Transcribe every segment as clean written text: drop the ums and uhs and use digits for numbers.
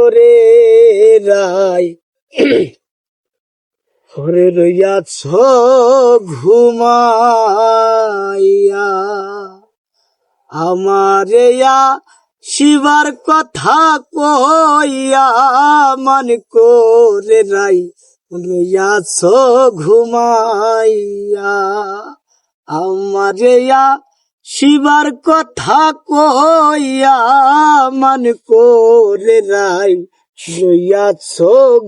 করে রাই ওরে রইয়াছ ঘুমাইয়া আমারে শিবার কথা কইয়া মান করে রাই রইয়াছ ঘুমাইয়া আমারে শিবার কথা কইয়া মান করে রাই রইয়াছ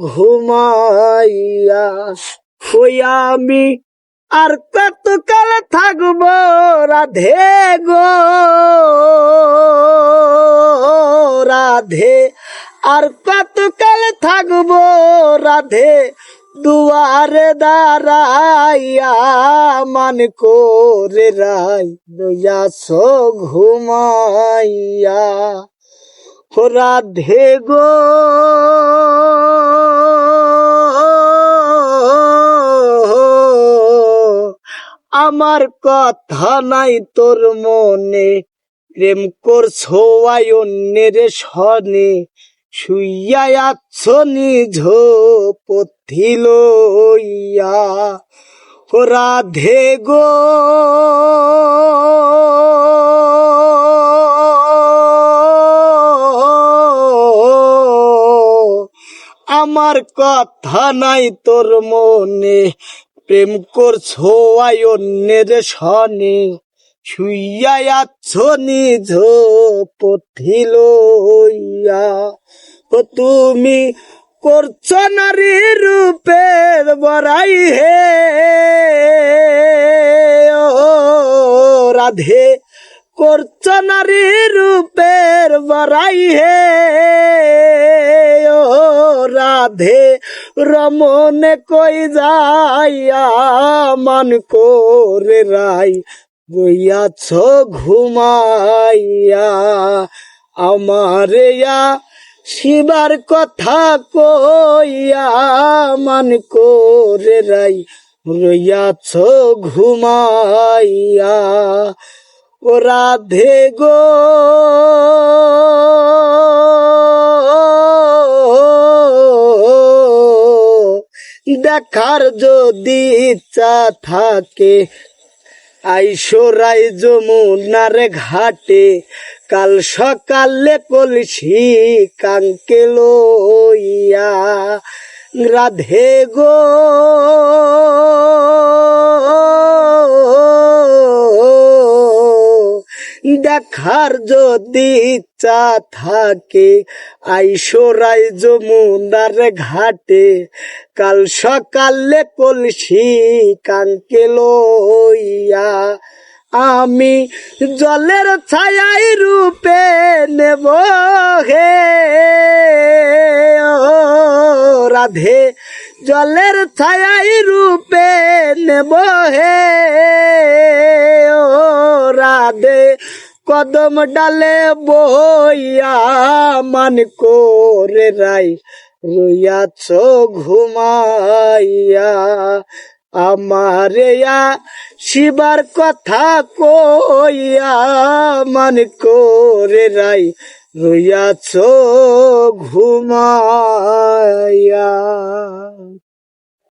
ঘুমাইয়া ওই আমি আর কতকাল থাকবো রাধে গো রাধে আর কতকাল থাকবো রাধে দুয়ারে দাঁড়াইয়া মান করে রাই রইয়াছ ঘুমাইয়া ও রাধে গো আমার কথা নাই তোর মনে প্রেম করছো অন্যের সনে শুইয়া আছ নিজ পথি লইয়া ও রাধে গো আমার কথা নাই তোর মনে প্রেম করছো অন্যের সনে শুইয়া আছ নিজ পথি লইয়া ও তুমি করছো নারী রূপের বড়াই হে ও রাধে করছো নারী রূপের বড়াই হে ও রাধে রমনে কই যাইয়া মান করে রাই রইয়াছ ঘুমাইয়া আমারে শিবার কথা কইয়া মান করে রাই রইয়াছ ঘুমাইয়া ও রাধে গো দেখার যদি ইচ্ছা থাকে আইসোরাই যমুনার ঘাটে কাল সকালে কলসি কাঙ্কে লইয়া রাধে গো দেখার যদি ইচ্ছা থাকে আইসোরাই যমুনার ঘাটে কাল সকালে কলসি কাঙ্কে লইয়া আমি জলের ছায়াই রূপে নেব হে ও রাধে জলের ছায়াই রূপে নেব হে ও রাধে কদম ডালে বইয়া মান করে রাই রইয়াছ ঘুমাইয়া আমারে শিবার কথা কইয়া মান করে রাই রইয়াছ ঘুমাইয়া।